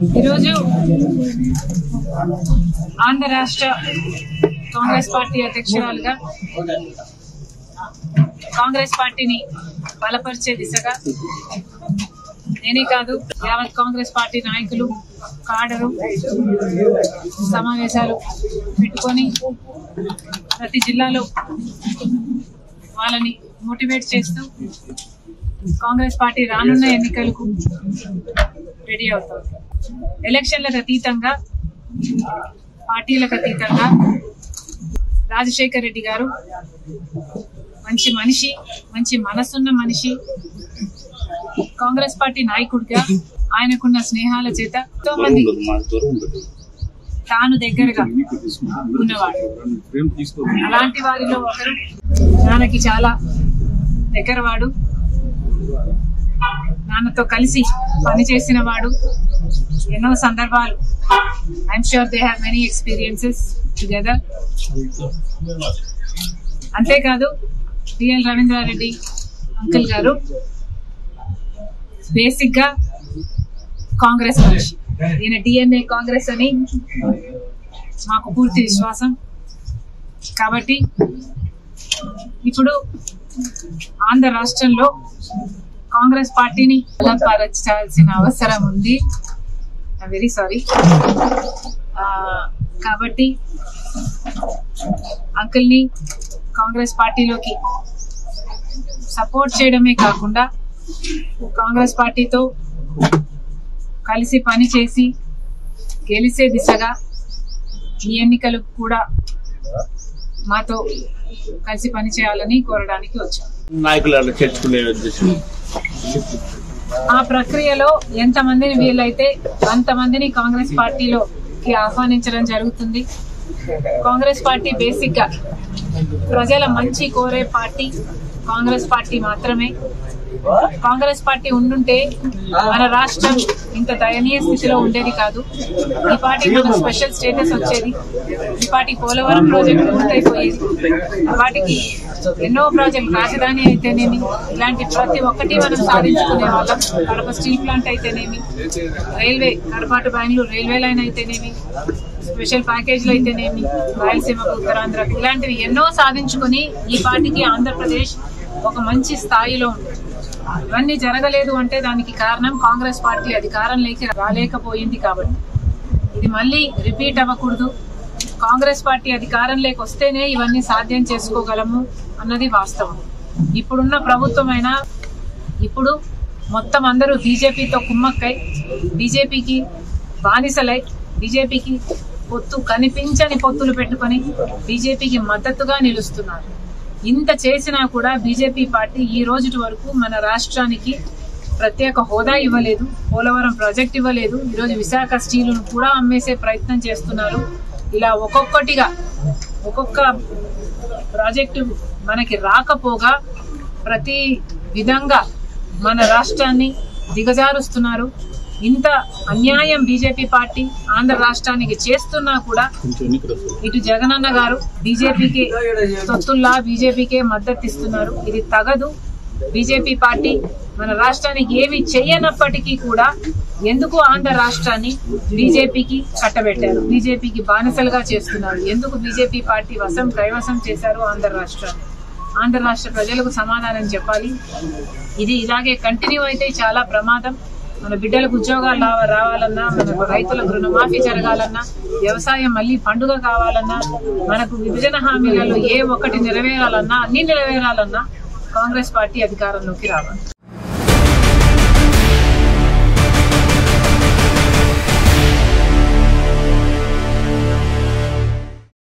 ఈరోజు ఆంధ్ర రాష్ట్ర కాంగ్రెస్ పార్టీ అధ్యక్షురాలుగా కాంగ్రెస్ పార్టీని బలపరిచే దిశగా నేనే కాదు యావత్ కాంగ్రెస్ పార్టీ నాయకులు కాడరు సమావేశాలు పెట్టుకొని ప్రతి జిల్లాలో వాళ్ళని మోటివేట్ చేస్తూ కాంగ్రెస్ పార్టీ రానున్న ఎన్నికలకు రెడీ అవుతుంది. ఎలక్షన్లకు అతీతంగా పార్టీలకు అతీతంగా రాజశేఖర్ రెడ్డి గారు మంచి మనిషి, మంచి మనసున్న మనిషి. కాంగ్రెస్ పార్టీ నాయకుడిగా ఆయనకున్న స్నేహాల చేత ఎంతో మంది తాను దగ్గరగా ఉన్నవాడు. అలాంటి వారిలో ఒకరు నాన్నకి చాలా దగ్గరవాడు, నాన్నతో కలిసి పనిచేసిన వాడు. ఎన్నో సందర్భాలు I'm sure they have many experiences together. అంతేకాదు బిఎల్ రవీంద్రారెడ్డి అంకుల్ గారు బేసిక్ గా కాంగ్రెస్ మనిషి. ఈయన డిఎన్ఏ కాంగ్రెస్ అని మాకు పూర్తి విశ్వాసం. కాబట్టి ఇప్పుడు ఆంధ్ర రాష్ట్రంలో కాంగ్రెస్ పార్టీని బలపరచాల్సిన అవసరం ఉంది. Very sorry. కాబట్టి అంకుల్ ని కాంగ్రెస్ పార్టీలోకి సపోర్ట్ చేయడమే కాకుండా కాంగ్రెస్ పార్టీతో కలిసి పనిచేసి గెలిచే దిశగా ఈ ఎన్నికలకు కూడా మాతో కలిసి పనిచేయాలని కోరడానికి వచ్చాం. ఆ ప్రక్రియలో ఎంతమందిని వీలైతే అంతమందిని కాంగ్రెస్ పార్టీలోకి ఆహ్వానించడం జరుగుతుంది. కాంగ్రెస్ పార్టీ బేసిక్ గా ప్రజల మంచి కోరే పార్టీ కాంగ్రెస్ పార్టీ మాత్రమే. కాంగ్రెస్ పార్టీ ఉండుంటే మన రాష్ట్రం ఇంత దయనీయ స్థితిలో ఉండేది కాదు. ఈ పార్టీ మనకు స్పెషల్ స్టేటస్ వచ్చేది. ఈ పార్టీ పోలవరం ప్రాజెక్టు పూర్తయిపోయేది. వాటికి ఎన్నో ప్రాజెక్టులు, రాజధాని అయితేనేమి, ఇలాంటి ప్రతి ఒక్కటి మనం సాధించుకునే వాళ్ళం. కడప స్టీల్ ప్లాంట్ అయితేనేమి, railway Kadapa to Bengaluru railway line అయితేనేమి, స్పెషల్ ప్యాకేజీలు అయితేనేమి, రాయలసీమకు ఉత్తరాంధ్రకు, ఇలాంటివి ఎన్నో సాధించుకుని ఈ పార్టీకి ఆంధ్రప్రదేశ్ ఒక మంచి స్థాయిలో ఉంది. ఇవన్నీ జరగలేదు అంటే దానికి కారణం కాంగ్రెస్ పార్టీ అధికారంలోకి రాలేకపోయింది. కాబట్టి ఇది మళ్ళీ రిపీట్ అవ్వకూడదు. కాంగ్రెస్ పార్టీ అధికారంలోకి వస్తేనే ఇవన్నీ సాధ్యం చేసుకోగలము అన్నది వాస్తవం. ఇప్పుడున్న ప్రభుత్వమైనా ఇప్పుడు మొత్తం అందరూ బీజేపీతో కుమ్మక్కై బీజేపీకి బానిసలై బీజేపీకి కనిపించని పొత్తులు పెట్టుకుని బీజేపీకి మద్దతుగా నిలుస్తున్నారు. ఇంత చేసినా కూడా బీజేపీ పార్టీ ఈ రోజు వరకు మన రాష్ట్రానికి ప్రత్యేక హోదా ఇవ్వలేదు, పోలవరం ప్రాజెక్ట్ ఇవ్వలేదు. ఈరోజు విశాఖ స్టీలును కూడా అమ్మేసే ప్రయత్నం చేస్తున్నారు. ఇలా ఒక్కొక్కటిగా ఒక్కొక్క ప్రాజెక్టు మనకి రాకపోగా ప్రతి విధంగా మన రాష్ట్రాన్ని దిగజారుస్తున్నారు. ఇంత అన్యాయం బీజేపీ పార్టీ ఆంధ్ర రాష్ట్రానికి చేస్తున్నా కూడా ఇటు జగనన్న గారు బీజేపీకి తొత్తుల్లా బీజేపీకే మద్దతు ఇస్తున్నారు. ఇది తగదు. బీజేపీ పార్టీ మన రాష్ట్రానికి ఏమి చెయ్యనప్పటికీ కూడా ఎందుకు ఆంధ్ర రాష్ట్రాన్ని బీజేపీకి కట్టబెట్టారు, బీజేపీకి బానిసలుగా చేస్తున్నారు, ఎందుకు బీజేపీ పార్టీ కైవసం చేశారు ఆంధ్ర రాష్ట్రాన్ని? ఆంధ్ర రాష్ట్ర ప్రజలకు సమాధానం చెప్పాలి. ఇది ఇలాగే కంటిన్యూ అయితే చాలా ప్రమాదం. మన బిడ్డలకు ఉద్యోగాలు రావాలన్నా, మనకు రైతులకు రుణమాఫీ జరగాలన్నా, వ్యవసాయం మళ్ళీ పండుగ కావాలన్నా, మనకు విభజన హామీలలో ఏ ఒక్కటి నెరవేరాలన్నా, అన్ని నెరవేరాలన్నా కాంగ్రెస్ పార్టీ అధికారంలోకి రావాలి.